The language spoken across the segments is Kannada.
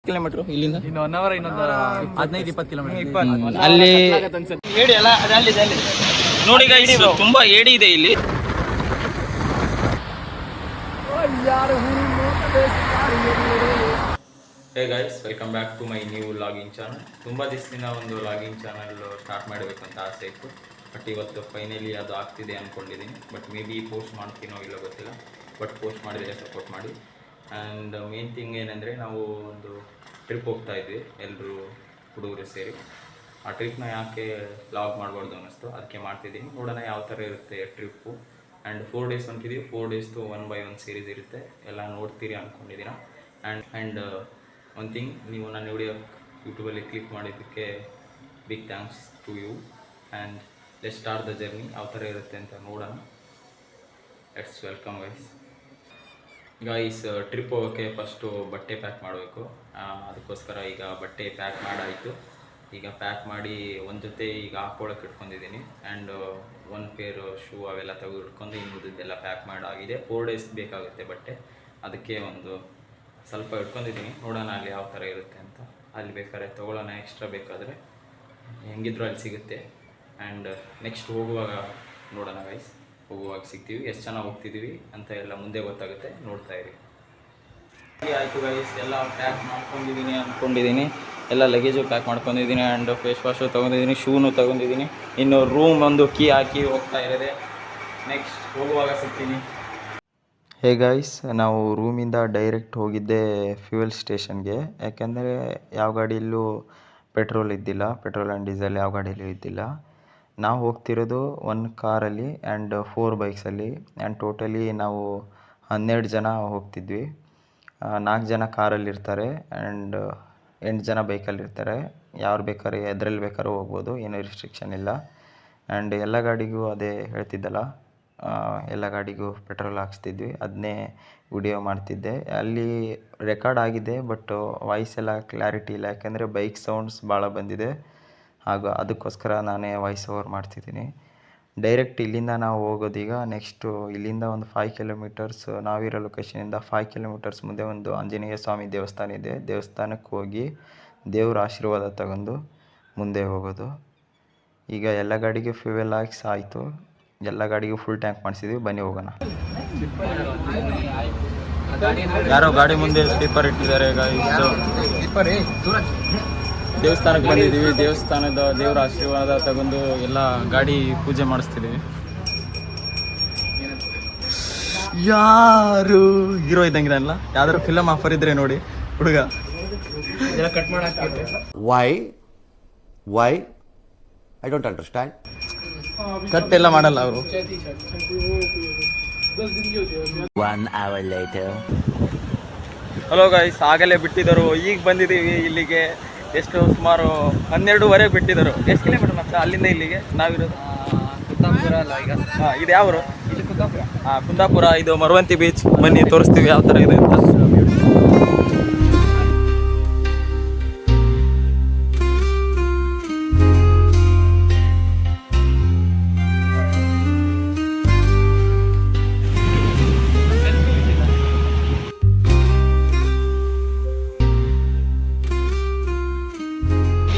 ಕಿಲೋಮೀಟರ್ ಇಲ್ಲಿಂದ ಇನ್ನು 1 ಅವರ್ ಇನ್ನೊಂದು 15-20 ಕಿಲೋಮೀಟರ್ ಅಲ್ಲಿ ಏಡಿ ಅಲ್ಲ ಅದು ಅಲ್ಲಿ ನೋಡಿ ಗೈಸ್ ತುಂಬಾ ಏಡಿ ಇದೆ ಇಲ್ಲಿ. Hey guys, welcome back to my new logging channel. ತುಂಬ ದಿವಸದಿಂದ ಒಂದು ಲಾಗಿಂಗ್ ಚಾನಲ್ ಸ್ಟಾರ್ಟ್ ಮಾಡಬೇಕು ಅಂತ ಆಸೆ ಇತ್ತು. ಬಟ್ ಇವತ್ತು ಫೈನಲಿ ಅದು ಆಗ್ತಿದೆ ಅಂದ್ಕೊಂಡಿದ್ದೀನಿ. ಬಟ್ ಮೇ ಬಿ ಪೋಸ್ಟ್ ಮಾಡ್ತೀನೋ ಇಲ್ಲೋ ಗೊತ್ತಿಲ್ಲ. ಬಟ್ ಪೋಸ್ಟ್ ಮಾಡಿದರೆ ಸಪೋರ್ಟ್ ಮಾಡಿ. ಆ್ಯಂಡ್ ಮೇನ್ ಥಿಂಗ್ ಏನಂದರೆ, ನಾವು ಒಂದು ಟ್ರಿಪ್ ಹೋಗ್ತಾ ಇದ್ವಿ ಎಲ್ಲರೂ ಹುಡುಗರು ಸೇರಿ. ಆ ಟ್ರಿಪ್ನ ಯಾಕೆ ಲಾಗ್ ಮಾಡ್ಬಾರ್ದು ಅನ್ನಿಸ್ತು, ಅದಕ್ಕೆ ಮಾಡ್ತಿದ್ದೀನಿ. ನೋಡೋಣ ಯಾವ ಥರ ಇರುತ್ತೆ ಟ್ರಿಪ್ಪು. ಆ್ಯಂಡ್ 4 ಡೇಸ್ ಹೊಂಟಿದ್ದೀವಿ. 4 ಡೇಸ್ದು 1 by 1 ಸೀರೀಸ್ ಇರುತ್ತೆ, ಎಲ್ಲ ನೋಡ್ತೀರಿ ಅಂದ್ಕೊಂಡಿದ್ದೀನ. ಆ್ಯಂಡ್ ಒನ್ ಥಿಂಗ್, ನೀವು ನನ್ನ ವಿಡಿಯೋ ಯೂಟ್ಯೂಬಲ್ಲಿ ಕ್ಲಿಕ್ ಮಾಡಿದ್ದಕ್ಕೆ big thanks to you. And let's start the journey. ಯಾವ ಥರ ಇರುತ್ತೆ ಅಂತ ನೋಡೋಣ. Let's welcome guys. ಟ್ರಿಪ್ ಹೋಗೋಕ್ಕೆ ಫಸ್ಟು ಬಟ್ಟೆ ಪ್ಯಾಕ್ ಮಾಡಬೇಕು. ಅದಕ್ಕೋಸ್ಕರ ಈಗ ಬಟ್ಟೆ ಪ್ಯಾಕ್ ಮಾಡಾಯಿತು. ಈಗ ಪ್ಯಾಕ್ ಮಾಡಿ ಒಂದು ಜೊತೆ ಈಗ ಹಾಕ್ಕೊಳ್ಳೋಕೆ ಇಟ್ಕೊಂಡಿದ್ದೀನಿ. ಆ್ಯಂಡ್ 1 ಪೇರ್ ಶೂ ಅವೆಲ್ಲ ತೆಗೆದು ಇಟ್ಕೊಂಡು ಇನ್ನುದೆಲ್ಲ ಪ್ಯಾಕ್ ಮಾಡಾಗಿದೆ. 4 ಡೇಸ್ ಬೇಕಾಗುತ್ತೆ ಬಟ್ಟೆ, ಅದಕ್ಕೆ ಒಂದು ಸ್ವಲ್ಪ ಇಟ್ಕೊಂಡಿದ್ದೀನಿ. ನೋಡೋಣ ಅಲ್ಲಿ ಯಾವ ಥರ ಇರುತ್ತೆ ಅಂತ. ಅಲ್ಲಿ ಬೇಕಾದ್ರೆ ತೊಗೊಳ್ಳೋಣ, ಎಕ್ಸ್ಟ್ರಾ ಬೇಕಾದರೆ ಹೆಂಗಿದ್ರು ಅಲ್ಲಿ ಸಿಗುತ್ತೆ. ಆ್ಯಂಡ್ ನೆಕ್ಸ್ಟ್ ಹೋಗುವಾಗ ನೋಡೋಣ ಗೈಸ್, ಹೋಗುವಾಗ ಸಿಗ್ತೀವಿ, ಎಷ್ಟು ಚೆನ್ನಾಗಿ ಹೋಗ್ತಿದ್ದೀವಿ ಅಂತ ಎಲ್ಲ ಮುಂದೆ ಗೊತ್ತಾಗುತ್ತೆ, ನೋಡ್ತಾ ಇರಿ. ಆಯಿತು ಗೈಸ್, ಎಲ್ಲ ಪ್ಯಾಕ್ ಮಾಡ್ಕೊಂಡಿದ್ದೀನಿ ಅಂದ್ಕೊಂಡಿದ್ದೀನಿ. ಎಲ್ಲ ಲಗೇಜು ಪ್ಯಾಕ್ ಮಾಡ್ಕೊಂಡಿದ್ದೀನಿ. ಆ್ಯಂಡ್ ಫೇಸ್ ವಾಶು ತೊಗೊಂಡಿದ್ದೀನಿ, ಶೂನು ತೊಗೊಂಡಿದ್ದೀನಿ. ಇನ್ನು ರೂಮ್ ಒಂದು ಕೀ ಹಾಕಿ ಹೋಗ್ತಾ ಇರೋದೆ. ನೆಕ್ಸ್ಟ್ ಹೋಗುವಾಗ ಸಿಗ್ತೀನಿ. ಹೇ ಗೈಸ್, ನಾವು ರೂಮಿಂದ ಡೈರೆಕ್ಟ್ ಹೋಗಿದ್ದೆ ಫ್ಯೂಯಲ್ ಸ್ಟೇಷನ್ಗೆ. ಯಾಕೆಂದರೆ ಯಾವ ಗಾಡಿಯಲ್ಲೂ ಪೆಟ್ರೋಲ್ ಇದ್ದಿಲ್ಲ, ಪೆಟ್ರೋಲ್ ಆ್ಯಂಡ್ ಡೀಸೆಲ್ ಯಾವ ಗಾಡಿಯಲ್ಲೂ ಇದ್ದಿಲ್ಲ. ನಾವು ಹೋಗ್ತಿರೋದು 1 ಕಾರಲ್ಲಿ ಆ್ಯಂಡ್ 4 ಬೈಕ್ಸಲ್ಲಿ. ಆ್ಯಂಡ್ ಟೋಟಲಿ ನಾವು 12 ಜನ ಹೋಗ್ತಿದ್ವಿ. 4 ಜನ ಕಾರಲ್ಲಿರ್ತಾರೆ ಆ್ಯಂಡ್ 8 ಜನ ಬೈಕಲ್ಲಿರ್ತಾರೆ. ಯಾರು ಬೇಕಾದ್ರೆ ಎದ್ರಲ್ಲಿ ಬೇಕಾದ್ರೂ ಹೋಗ್ಬೋದು, ಏನೂ ರಿಸ್ಟ್ರಿಕ್ಷನ್ ಇಲ್ಲ. ಆ್ಯಂಡ್ ಎಲ್ಲ ಗಾಡಿಗೂ ಅದೇ ಹೇಳ್ತಿದ್ದಲ್ಲ, ಎಲ್ಲ ಗಾಡಿಗೂ ಪೆಟ್ರೋಲ್ ಹಾಕ್ಸ್ತಿದ್ವಿ, ಅದನ್ನೇ ವಿಡಿಯೋ ಮಾಡ್ತಿದ್ದೆ. ಅಲ್ಲಿ ರೆಕಾರ್ಡ್ ಆಗಿದೆ, ಬಟ್ ವಾಯ್ಸ್ ಎಲ್ಲ ಕ್ಲಾರಿಟಿ ಇಲ್ಲ. ಯಾಕೆಂದರೆ ಬೈಕ್ ಸೌಂಡ್ಸ್ ಭಾಳ ಬಂದಿದೆ, ಹಾಗೂ ಅದಕ್ಕೋಸ್ಕರ ನಾನೇ ವಾಯ್ಸ್ ಓವರ್ ಮಾಡ್ತಿದ್ದೀನಿ. ಡೈರೆಕ್ಟ್ ಇಲ್ಲಿಂದ ನಾವು ಹೋಗೋದೀಗ. ನೆಕ್ಸ್ಟು ಇಲ್ಲಿಂದ ಒಂದು 5 ಕಿಲೋಮೀಟರ್ಸ್, ನಾವಿರೋ ಲೊಕೇಶನಿಂದ 5 ಕಿಲೋಮೀಟರ್ಸ್ ಮುಂದೆ ಒಂದು ಆಂಜನೇಯ ಸ್ವಾಮಿ ದೇವಸ್ಥಾನ ಇದೆ. ದೇವಸ್ಥಾನಕ್ಕೆ ಹೋಗಿ ದೇವ್ರ ಆಶೀರ್ವಾದ ತಗೊಂಡು ಮುಂದೆ ಹೋಗೋದು. ಈಗ ಎಲ್ಲ ಗಾಡಿಗೆ ಫ್ಯೂಯಲ್ ಹಾಕ್ಸ್ ಆಯಿತು, ಎಲ್ಲ ಗಾಡಿಗೂ ಫುಲ್ ಟ್ಯಾಂಕ್ ಮಾಡಿಸಿದ್ವಿ. ಬನ್ನಿ ಹೋಗೋಣ. ಯಾರೋ ಗಾಡಿ ಮುಂದೆ ಸ್ಲೀಪರ್ ಇಟ್ಟಿದ್ದಾರೆ. ದೇವಸ್ಥಾನಕ್ಕೆ ಬಂದಿದ್ದೀವಿ. ದೇವಸ್ಥಾನದ ದೇವರ ಆಶೀರ್ವಾದ ತಗೊಂಡು ಎಲ್ಲ ಗಾಡಿ ಪೂಜೆ ಮಾಡಿಸ್ತಿದ್ದೀವಿ. ಯಾರು ಹೀರೋ ಇದ್ದಂಗಿದಲ್ಲ, ಯಾವ್ದಾದ್ರು ಫಿಲಮ್ ಆಫರ್ ಇದ್ರೆ ನೋಡಿ ಹುಡುಗ. ಕಟ್ ಮಾಡಾಕ್ತಿದ್ರೆ why I don't understand. Cut ಎಲ್ಲ ಮಾಡಲ್ಲ ಅವರು. 1 hour later. ಹಲೋ ಗೈಸ್, ಆಗಲೇ ಬಿಟ್ಟಿದ್ದರು, ಈಗ ಬಂದಿದ್ದೀವಿ ಇಲ್ಲಿಗೆ. ಎಷ್ಟು ಸುಮಾರು 12:30 ಬಿಟ್ಟಿದ್ದರು. ಎಷ್ಟು ಕಿಲೋಮೀಟರ್ ಮತ್ತೆ ಅಲ್ಲಿಂದ ಇಲ್ಲಿಗೆ ನಾವಿರೋದು? ಕುಂದಾಪುರ ಅಲ್ಲ ಈಗ. ಇದು ಯಾವ ಊರು? ಇದು ಕುಂದಾಪುರ. ಕುಂದಾಪುರ. ಇದು ಮರವಂತಿ ಬೀಚ್. ಬನ್ನಿ ತೋರಿಸ್ತೀವಿ ಯಾವ ಥರ ಇದೆ ಅಂತ.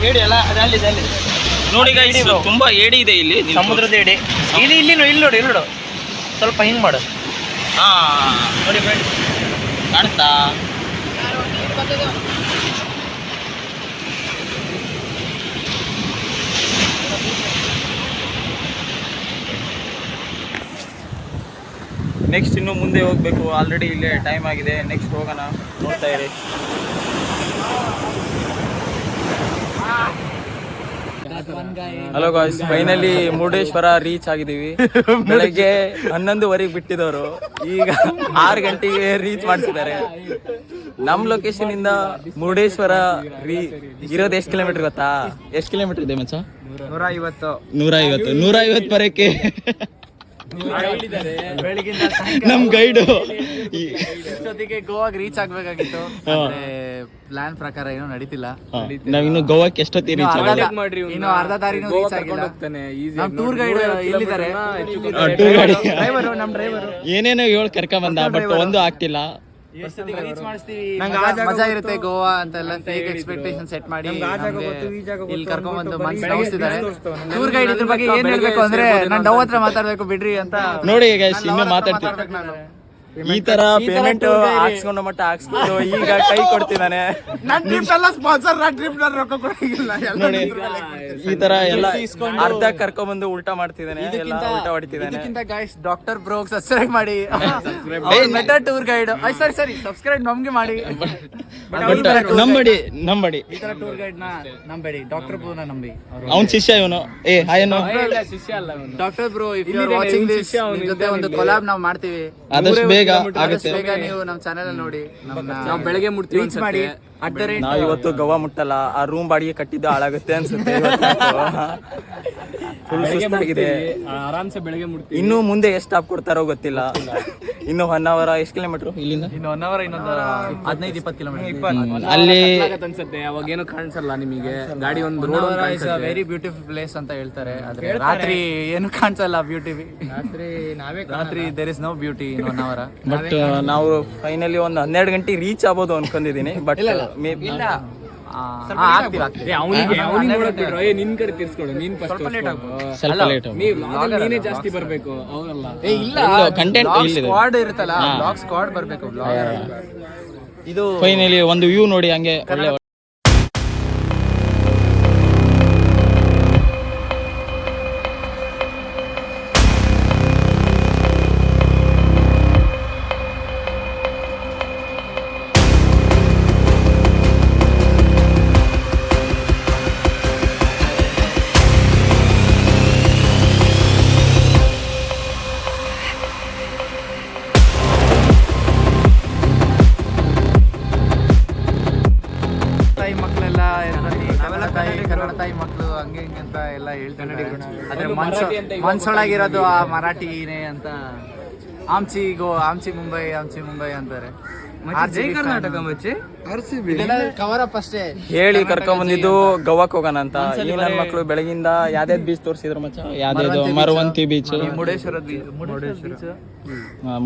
ಏಡಿ ಅಲ್ಲ ಅದು ಅಲ್ಲಿ ನೋಡಿ ಗೈಸ್, ತುಂಬಾ ಏಡಿ ಇದೆ ಇಲ್ಲಿ. ಸಮುದ್ರದ ಏಡಿ. ಇಲ್ಲಿ ನೋಡಿ ಸ್ವಲ್ಪ ಹಿಂಗೆ ಮಾಡು. ನೋಡಿ ಫ್ರೆಂಡ್ಸ್, ಕಾಣಿಸ್ತಾ? ನೆಕ್ಸ್ಟ್ ಇನ್ನು ಮುಂದೆ ಹೋಗ್ಬೇಕು. ಆಲ್ರೆಡಿ ಇಲ್ಲೇ ಟೈಮ್ ಆಗಿದೆ. ನೆಕ್ಸ್ಟ್ ಹೋಗೋಣ, ನೋಡ್ತಾ ಇರಿ. Hello guys, finally Murudeshwar reach ಆಗಿದ್ದೀವಿ. ಬೆಳಗ್ಗೆ 11:30 ಬಿಟ್ಟಿದವರು, ಈಗ 6 ಗಂಟೆಗೆ ರೀಚ್ ಮಾಡಿಸಿದ್ದಾರೆ. ನಮ್ಮ ಲೊಕೇಶನ್ ಇಂದ ಮುರುಡೇಶ್ವರ ಇರೋದು ಎಷ್ಟು ಕಿಲೋಮೀಟರ್ ಗೊತ್ತಾ? ಎಷ್ಟು ಕಿಲೋಮೀಟರ್ ಇದೆ ಮಚ್ಚ? 150 ಬರೋಕ್ಕೆ ನಮ್ ಗೈಡು ಜೊತೆಗೆ ಗೋವಾಗೆ ರೀಚ್ ಆಗ್ಬೇಕಾಗಿತ್ತು. ಪ್ಲಾನ್ ಪ್ರಕಾರ ಏನೋ ನಡೀತಿಲ್ಲ. ನಾವಿನ್ನು ಗೋವಾಕ್ಕೆ ಎಷ್ಟೊತ್ತಿಗೆ ರೀಚ್ ಆಗೋದು? ಇನ್ನು ಅರ್ಧ ದಾರಿನೂ ರೀಚ್ ಆಗಿಲ್ಲ. ನಮ್ ಟೂರ್ ಗೈಡ್ ಎಲ್ಲಿದ್ದಾರೆ? ನಮ್ ಡ್ರೈವರ್ ಏನೇನೋ ಹೇಳಿ ಕರ್ಕೊಂಡ್ ಬಂದ, ಬಟ್ ಒಂದು ಆಗ್ತಿಲ್ಲ. ಮಜಾ ಇರುತ್ತೆ ಗೋವಾ ಅಂತೆಲ್ಲ ಫೇಕ್ ಎಕ್ಸ್ಪೆಕ್ಟೇಷನ್ ಸೆಟ್ ಮಾಡಿ ಇಲ್ಲಿ ಕರ್ಕೊಂಡ್ ಬಂದು ಮನ್ಸು ನೋಡ್ತಿದ್ದಾರೆ. ಟೂರ್ ಗೈಡ್ ಇದ್ರ ಬಗ್ಗೆ ಏನ್ ಹೇಳ್ಬೇಕು ಅಂದ್ರೆ ನಾನು ಡವ್ ಹತ್ರ ಮಾತಾಡ್ಬೇಕು ಬಿಡ್ರಿ ಅಂತ ನೋಡಿ ಇನ್ನೂ ಮಾತಾಡ್ತೀನಿ. ಈ ತರ ಪೇಮೆಂಟ್ ಹಾಕ್ಸ್ಕೊಂಡು ಮಟ್ಟ ಹಾಕ್ಸ್ಕೊಂಡು ಈಗ ಕೈ ಕೊಡ್ತಿದ್ದಾನೆ. ನೋಡಿ ಈ ತರ ಎಲ್ಲ ಅರ್ಧ ಕರ್ಕೊಂಡ್ ಬಂದು ಉಲ್ಟಾ ಮಾಡ್ತಿದ್ದಾನೆ, ಉಲ್ಟಾ ಹೊಡಿತಿದ್ದಾನೆ. ಇದಕ್ಕಿಂತ ಗೈಸ್ ಡಾಕ್ಟರ್ ಬ್ರೋ ಸಬ್ಸ್ಕ್ರೈಬ್ ಮಾಡಿ. ಮೆಟಾ ಟೂರ್ ಗೈಡ್ ಸರಿ ಸಬ್ಸ್ಕ್ರೈಬ್ ನಮ್ಗೆ ಮಾಡಿ. ನಂಬಡಿ ಈ ತರ ಟೂರ್ ಗೈಡ್ ನ ನಂಬೇಡಿ, ಡಾಕ್ಟರ್ ಬ್ರೋ ನ ನಂಬಿ. ಅವ್ನ್ ಶಿಷ್ಯ ಇವನು. ಹಾಯನು doctor bro if you are watching this ನಿಮ್ ಜೊತೆ ಒಂದು ಕೊಲಾಬ್ ನಾವು ಮಾಡ್ತೀವಿ. ಆದಷ್ಟು ಬೇಗ ಆಗುತ್ತೆ. ಬೇಗ ನೀವು ನಮ್ಮ ಚಾನೆಲ್ ನೋಡಿ. ನಾವು ಬೆಳಗ್ಗೆ ಮುಟ್ತೀವಿ ಮಾಡಿ. ನಾವು ಇವತ್ತು ಗೋವಾ ಮುಟ್ಟಲ್ಲ, ಆ ರೂಮ್ ಬಾಡಿಗೆ ಕಟ್ಟಿದ್ದು ಹಾಳಾಗುತ್ತೆ ಅನ್ಸುತ್ತೆ. ಫುಲ್ ಸುಸ್ತಾಗಿದೆ. ಆರಾಮ್ಸೆ ಬೆಳಗ್ಗೆ ಮುಟ್ತೀವಿ. ಇನ್ನು ಮುಂದೆ ಎಷ್ಟು ಸ್ಟಾಪ್ ಕೊಡ್ತಾರೋ ಗೊತ್ತಿಲ್ಲ. ಇನ್ನು 1 hour ಎಷ್ಟು ಕಿಲೋಮೀಟರ್ ಇಲ್ಲಿಂದ? ಇನ್ನು 1 hour ಇನ್ನೊಂದು 15-20 ಕಿಲೋಮೀಟರ್ ಅಲ್ಲಿ ಅನ್ಸುತ್ತೆ. ಅವಾಗ ಏನು ಕಾಣಿಸಲ್ಲ ನಿಮಗೆ. ಗಾಡಿ ಒಂದು road is a very beautiful place ಅಂತ ಹೇಳ್ತಾರೆ. ಆದ್ರೆ ರಾತ್ರಿ ಏನು ಕಾಣಿಸಲ್ಲ ಬ್ಯೂಟಿ. ರಾತ್ರಿ there is no beauty in 1 hour. But ನಾವು ಫೈನಲಿ ಒಂದು 12 ಗಂಟೆ ರೀಚ್ ಆಗ್ಬೋದು ಅನ್ಕೊಂಡಿದೀನಿ. ಬಟ್ ಮೇ ಬಿ ನಿನ್ ಕಡೆ ತಿರ್ಸ್ಕೊಡು. ನೀನ್ ಸ್ವಲ್ಪ ಲೇಟ್ ನೀನೇ ಜಾಸ್ತಿ ಬರ್ಬೇಕು. ಅವರಲ್ಲ ಕಂಟೆಂಟ್ ಸ್ಕ್ವಾಡ್ ಇರುತ್ತಲ್ಲ, ಬ್ಲಾಗ್ ಸ್ಕ್ವಾಡ್ ಬರ್ಬೇಕು. ಇದು ಫೈನಲಿ ಒಂದು ವ್ಯೂ ನೋಡಿ ಹಂಗೆ ಒಳ್ಳೆ. ಕನ್ನಡ ತಾಯಿ ಮಕ್ಕಳು ಹಂಗೆ ಹಿಂಗೆ ಅಂತ ಎಲ್ಲ ಹೇಳ್ತಾರೆ. ಆದ್ರೆ ಮನ್ಸೊಳಗಿರೋದು ಆ ಮರಾಠಿನೇ ಅಂತ. ಆಮ್ಚಿ ಮುಂಬೈ ಅಂತಾರೆ. ಕರ್ನಾಟಕ ಮಚ್ಚೆ ಕವರ್ ಅಪ್ ಅಷ್ಟೇ ಹೇಳಿ ಕರ್ಕೊಂಡ್ ಬಂದಿದ್ದು ಗೋವಾಕ್ ಹೋಗೋಣ ಅಂತ. ಈ ನನ್ನ ಮಕ್ಕಳು ಬೆಳಗಿಂದ ಯಾವ್ದಾದ್ ಬೀಚ್ ತೋರಿಸಿದ್ರು ಮಚ್ಚ. ಯಾವ್ದು Maravanthe beach,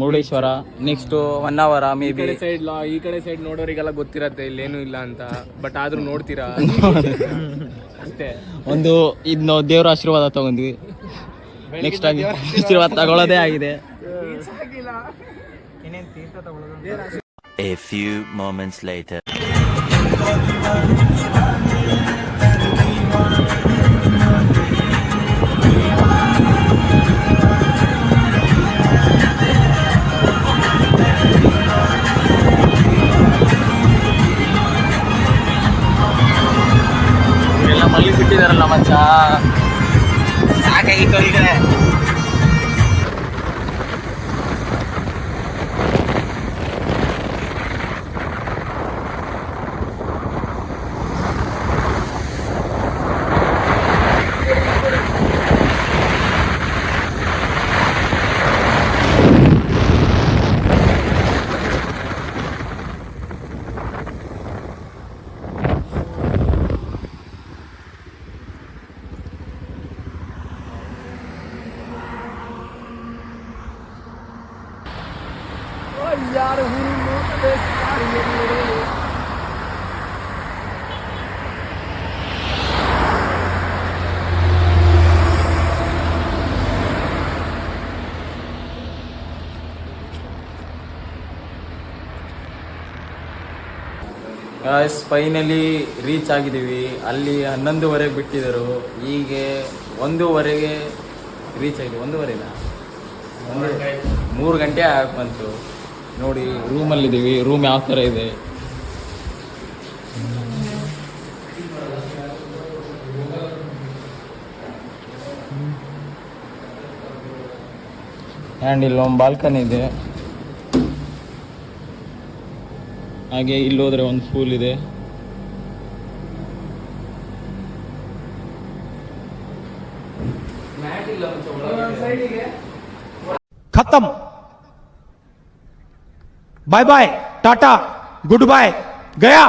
Murudeshwar, next 1 hour may be. ಈ ಕಡೆ ಸೈಡ್ ನೋಡೋರಿಗೆಲ್ಲ ಗೊತ್ತಿರತ್ತೆ ಇಲ್ಲೇನು ಇಲ್ಲ ಅಂತ. ಬಟ್ ಆದ್ರೂ ನೋಡ್ತೀರಾ ಅಷ್ಟೇ. ಒಂದು ಇನ್ನು ದೇವ್ರ ಆಶೀರ್ವಾದ ತಗೊಂಡ್ವಿ. ನೆಕ್ಸ್ಟ್ ಆಗಿ ಆಶೀರ್ವಾದ ತಗೊಳ್ಳೋದೇ ಆಗಿದೆ. A few moments later. ಎಲ್ಲ ಮಲ್ಲಿ ಬಿಟ್ಟಿದಾರಲ್ಲ ಮಚ್ಚ, ಸಾಕಾಗಿತ್ತು ಅವರಿಗೆ. ಗಾಯ್ಸ್ ಫೈನಲಿ ರೀಚ್ ಆಗಿದ್ದೀವಿ. ಅಲ್ಲಿ 11:30 ಬಿಟ್ಟಿದ್ದರು. ಹೀಗೆ 1:15ಗೆ ರೀಚ್ ಆಗಿದೆ. 1:15 3 ಗಂಟೆ ಬಂತು. ನೋಡಿ ರೂಮಲ್ಲಿದ್ದೀವಿ. ರೂಮ್ ಯಾವ ಥರ ಇದೆ ಆ್ಯಂಡ್ ಇಲ್ಲೊಂದು ಬಾಲ್ಕನಿ ಇದೆ. ಹಾಗೆ ಇಲ್ಲಿ ಹೋದ್ರೆ ಒಂದು ಪೂಲ್ ಇದೆ. खत्म, bye bye, tata, goodbye, गया.